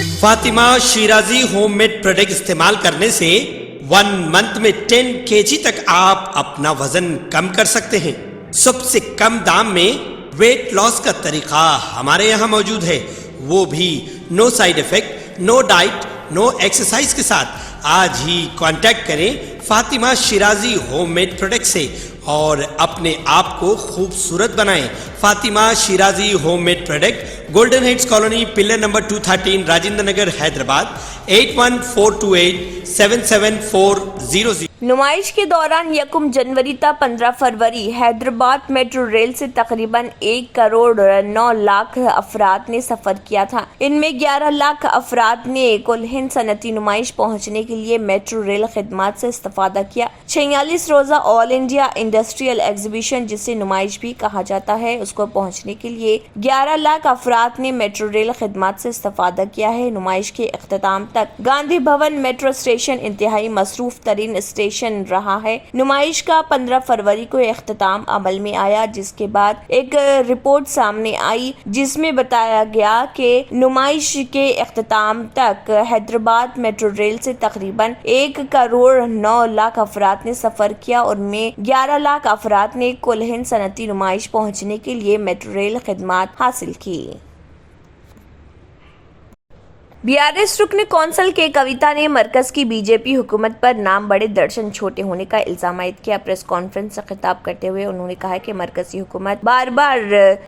Fatima Shirazi home made product استعمال کرنے سے 1 منتھ میں 10 kg تک آپ اپنا وزن کم کر سکتے ہیں۔ سب سے کم دام میں ویٹ لاس کا طریقہ ہمارے یہاں موجود ہے، وہ بھی no side effect, no diet, no exercise کے ساتھ۔ آج ہی کانٹیکٹ کریں Fatima Shirazi home made product سے اور اپنے آپ کو خوبصورت بنائیں۔ Fatima Shirazi home made product, Golden Heights colony, pillar number 213، Rajendra Nagar, Hyderabad, 8142877400۔ نمائش کے دوران 1 جنوری تا 15 فروری حیدرآباد میٹرو ریل سے تقریباً 1 کروڑ 9 لاکھ افراد نے سفر کیا تھا۔ ان میں 11 لاکھ افراد نے کل ہند صنعتی نمائش پہنچنے کے لیے میٹرو ریل خدمات سے استفادہ کیا۔ 46 روزہ آل انڈیا انڈسٹریل ایگزیبیشن، جسے نمائش بھی کہا جاتا ہے، اس کو پہنچنے کے لیے 11 لاکھ افراد نے میٹرو ریل خدمات سے استفادہ کیا ہے۔ نمائش کے اختتام تک گاندھی بھون میٹرو اسٹیشن انتہائی مصروف ترین اسٹیشن رہا ہے۔ نمائش کا 15 فروری کو اختتام عمل میں آیا، جس کے بعد ایک رپورٹ سامنے آئی جس میں بتایا گیا کہ نمائش کے اختتام تک حیدرآباد میٹرو ریل سے تقریباً 1 کروڑ 9 لاکھ افراد نے سفر کیا اور ان میں 11 لاکھ افراد نے کل ہند صنعتی نمائش پہنچنے کے لیے میٹرو ریل خدمات حاصل کی۔ BRS رکن کونسل کے کویتا نے مرکز کی BJP حکومت پر نام بڑے درجن چھوٹے ہونے کا الزام عائد کیا۔ پریس کانفرنس سے خطاب کرتے ہوئے انہوں نے کہا کہ مرکزی حکومت بار بار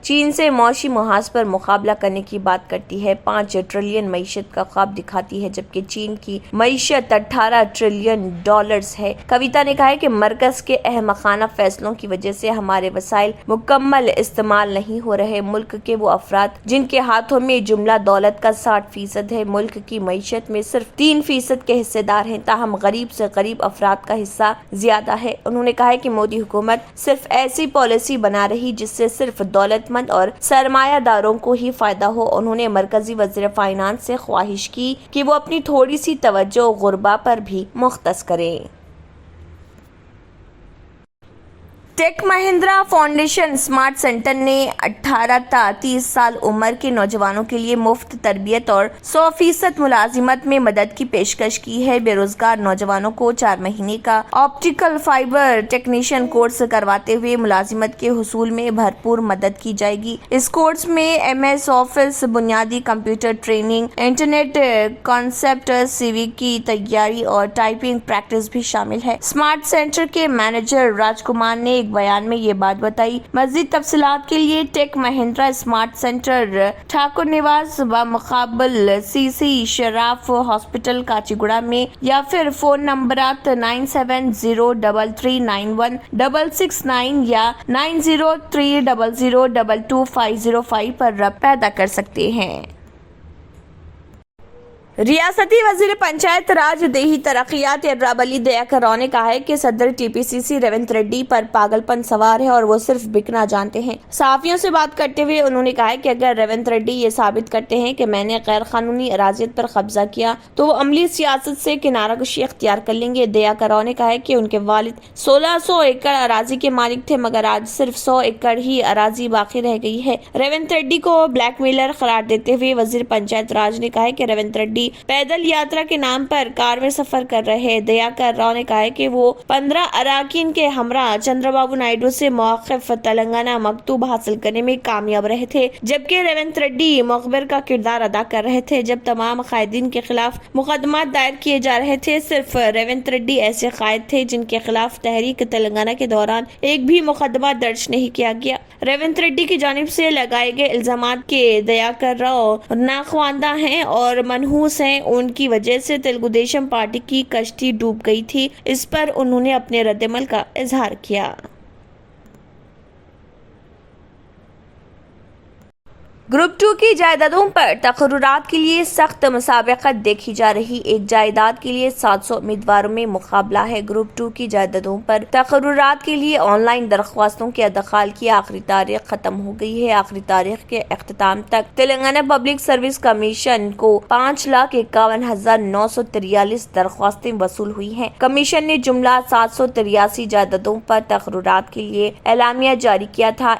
چین سے معاشی محاذ پر مقابلہ کرنے کی بات کرتی ہے، 5 ٹریلین معیشت کا خواب دکھاتی ہے، جبکہ چین کی معیشت 18 ٹریلین ڈالرز ہے۔ کویتا نے کہا کہ مرکز کے احمقانہ فیصلوں کی وجہ سے ہمارے وسائل مکمل استعمال نہیں ہو رہے۔ ملک کے وہ افراد جن کے ہاتھوں میں جملہ دولت کا 60% ہے، ملک کی معیشت میں صرف 3% کے حصے دار ہیں، تاہم غریب سے غریب افراد کا حصہ زیادہ ہے۔ انہوں نے کہا کہ مودی حکومت صرف ایسی پالیسی بنا رہی جس سے صرف دولت مند اور سرمایہ داروں کو ہی فائدہ ہو۔ انہوں نے مرکزی وزیر فائنانس سے خواہش کی کہ وہ اپنی تھوڑی سی توجہ غربا پر بھی مختص کریں۔ ٹیک مہندرا فاؤنڈیشن اسمارٹ سینٹر نے 18 تا 30 سال عمر کے نوجوانوں کے لیے مفت تربیت اور 100% ملازمت میں مدد کی پیشکش کی ہے۔ بے روزگار نوجوانوں کو 4 مہینے کا آپٹیکل فائبر ٹیکنیشین کورس کرواتے ہوئے ملازمت کے حصول میں بھرپور مدد کی جائے گی۔ اس کورس میں MS آفس، بنیادی computer training, internet concept, CV کی تیاری اور ٹائپنگ پریکٹس بھی شامل ہے۔ اسمارٹ سینٹر کے مینیجر راج کمار نے ایک بیان میں یہ بات بتائی۔ مزید تفصیلات کے لیے ٹیک مہندرا اسمارٹ سینٹر ٹھاکر نواس بمقابل CC شراف ہاسپٹل کاچی گوڑا میں یا پھر فون نمبرات 9703391669 یا 9030022505 پر رابطہ پیدا کر سکتے ہیں۔ ریاستی وزیر پنچایت راج دیہی ترقیات ایرابلی دیاکر راؤ نے کہا ہے کہ صدر TPCC ریونت ریڈی پر پاگل پن سوار ہے اور وہ صرف بکنا جانتے ہیں۔ صحافیوں سے بات کرتے ہوئے انہوں نے کہا کہ اگر ریونت ریڈی یہ ثابت کرتے ہیں کہ میں نے غیر قانونی اراضیت پر قبضہ کیا تو وہ عملی سیاست سے کنارہ کشی اختیار کر لیں گے۔ دیاکر راؤ نے کہا کہ ان کے والد 1600 ایکڑ اراضی کے مالک تھے، مگر آج صرف 100 ایکڑ ہی اراضی باقی رہ گئی ہے۔ ریونت ریڈی کو بلیک میلر قرار دیتے ہوئے وزیر پنچایت راج نے کہا کہ ریونت ریڈی پیدل یاترا کے نام پر کار میں سفر کر رہے۔ دیاکر راؤ نے کہا کہ وہ 15 اراکین کے ہمراہ چندرا بابو نائیڈو سے موقف تلنگانہ مکتوب حاصل کرنے میں کامیاب رہے تھے، جبکہ ریونت ریڈی مخبر کا کردار ادا کر رہے تھے۔ جب تمام قائدین کے خلاف مقدمات دائر کیے جا رہے تھے، صرف ریونت ریڈی ایسے قائد تھے جن کے خلاف تحریک تلنگانہ کے دوران ایک بھی مقدمہ درج نہیں کیا گیا۔ ریونت ریڈی کی جانب سے لگائے گئے الزامات کے دیاکر راؤ ناخواندہ ہیں اور منحوس ہیں، ان کی وجہ سے تلگو دیشم پارٹی کی کشتی ڈوب گئی تھی۔ اس پر انہوں نے اپنے رد عمل کا اظہار کیا۔ گروپ 2 کی جائیدادوں پر تقررات کے لیے سخت مسابقت دیکھی جا رہی۔ ایک جائیداد کے لیے 700 امیدواروں میں مقابلہ ہے۔ گروپ 2 کی جائیدادوں پر تقررات کے لیے آن لائن درخواستوں کے ادخال کی آخری تاریخ ختم ہو گئی ہے۔ آخری تاریخ کے اختتام تک تلنگانہ پبلک سروس کمیشن کو 5,51,943 درخواستیں وصول ہوئی ہیں۔ کمیشن نے جملہ 783 جائیدادوں پر تقررات کے لیے اعلامیہ جاری کیا تھا۔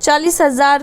40,000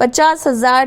50,000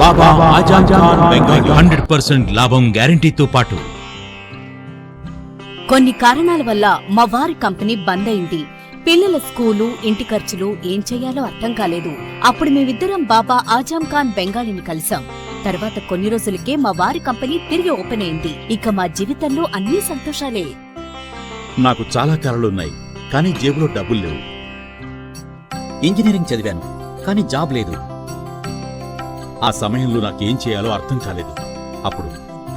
బాబా ఆజం ఖాన్ బెంగాలీ 100% లాభం గ్యారెంటీతో పాటు కొన్ని కారణాల వల్ల మా వారి కంపెనీ బంద్ అయింది. పిల్లల స్కూలు, ఇంటి ఖర్చులు ఏం చెయ్యాలో అర్థం కాలేదు. అప్పుడు మేమిద్దరం బాబా ఆజం ఖాన్ బెంగాలీని కలిసాం. తర్వాత కొన్ని రోజులకే మా వారి కంపెనీ తిరిగి ఓపెన్ అయింది. ఇక మా జీవితంలో అన్ని సంతోషాలే. నాకు చాలా కలలున్నాయి, కానీ జేబులో డబ్బులు లేవు. ఇంజనీరింగ్ చదివాను, కానీ జాబ్ లేదు. ఆ సమయంలో నాకేం చేయాలో అర్థం కాలేదు. అప్పుడు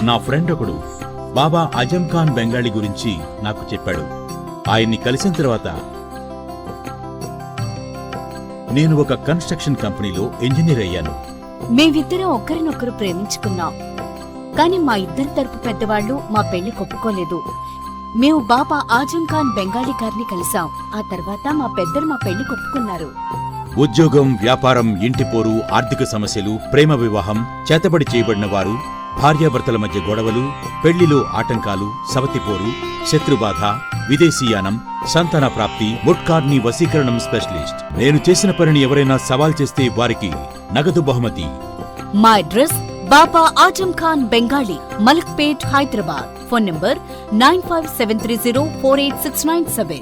నా ఫ్రెండ్ ఒకడు బాబా ఆజం ఖాన్ బెంగాలీ గురించి నాకు చెప్పాడు. ఆయన్ని కలిసిన తర్వాత నేను ఒక కన్స్ట్రక్షన్ కంపెనీలో ఇంజనీర్ అయ్యాను. మేమిద్దరం ఒకరినొకరు ప్రేమించుకున్నాం. కాని మా ఇద్దరి తరపు పెద్దవాళ్లు మా పెళ్లి ఒప్పుకోలేదు. మేము బాబా ఆజం ఖాన్ బెంగాలీ గారిని కలిసాం. ఆ తర్వాత మా పెద్దలు మా పెళ్లి ఒప్పుకున్నారు. ఉద్యోగం, వ్యాపారం, ఇంటి పోరు, ఆర్థిక సమస్యలు, ప్రేమ వివాహం, చేతబడి చేయబడిన వారు, భార్యాభర్తల మధ్య గొడవలు, పెళ్లిలో ఆటంకాలు, సవతిపోరు, శత్రుబాధ, విదేశీయానం, సంతాన ప్రాప్తి, ముట్కార్ని వశీకరణం స్పెషలిస్ట్. నేను చేసిన పనిని ఎవరైనా సవాల్ చేస్తే వారికి నగదు బహుమతి. మా address Baba Azam Khan Bengali, Malakpet, Hyderabad. Phone number 9573048697.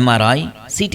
MRI, CT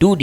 2D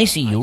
ICU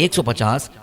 150,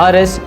RS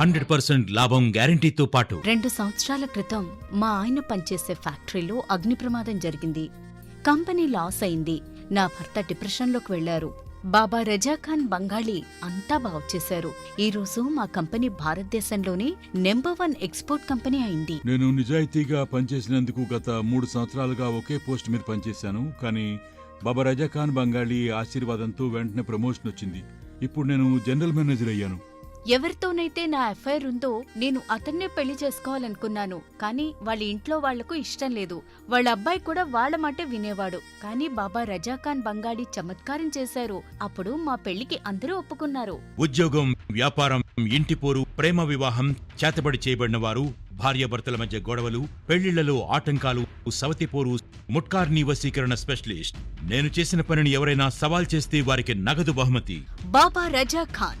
100% లాభం గ్యారంటీతో పాటు 2 సంవత్సరాల క్రితం మా ఆయన పనిచేసే ఫ్యాక్టరీలో అగ్ని ప్రమాదం జరిగింది. కంపెనీ లాస్ అయింది. నా భర్త డిప్రెషన్లోకి వెళ్లారు. బాబా రజాఖాన్ బంగాళీ అంతా బాగు చేశారు. ఈ రోజు మా కంపెనీ భారతదేశంలోనే నెంబర్ 1 ఎక్స్పోర్ట్ కంపెనీ అయింది. నేను నిజాయితీగా పనిచేసినందుకు గత 3 సంవత్సరాలుగా ఒకే పోస్ట్ మీద పనిచేశాను. కానీ బాబా రజాఖాన్ బంగాళీ ఆశీర్వాదంతో వెంటనే ప్రమోషన్ వచ్చింది. ఇప్పుడు నేను జనరల్ మేనేజర్ అయ్యాను. ఎవరితోనైతే నా అఫైర్ ఉందో నేను అతన్నే పెళ్లి చేసుకోవాలనుకున్నాను. కానీ వాళ్ళ ఇంట్లో వాళ్లకు ఇష్టం లేదు. వాళ్ళ అబ్బాయి కూడా వాళ్ళ మాటే వినేవాడు. కానీ బాబా రజాఖాన్ బంగాళీ చమత్కారం చేశారు. అప్పుడు మా పెళ్లికి అందరూ ఒప్పుకున్నారు. ఉద్యోగం, వ్యాపారం, ఇంటి పోరు, ప్రేమ వివాహం, చేతబడి చేయబడిన వారు, భార్యాభర్తల మధ్య గొడవలు, పెళ్లిళ్లలో ఆటంకాలు, సవతిపోరు, ముట్కార్నీ వశీకరణ స్పెషలిస్ట్. నేను చేసిన పనిని ఎవరైనా సవాల్ చేస్తే వారికి నగదు బహుమతి. బాబా రజాఖాన్,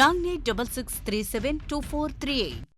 9866372438।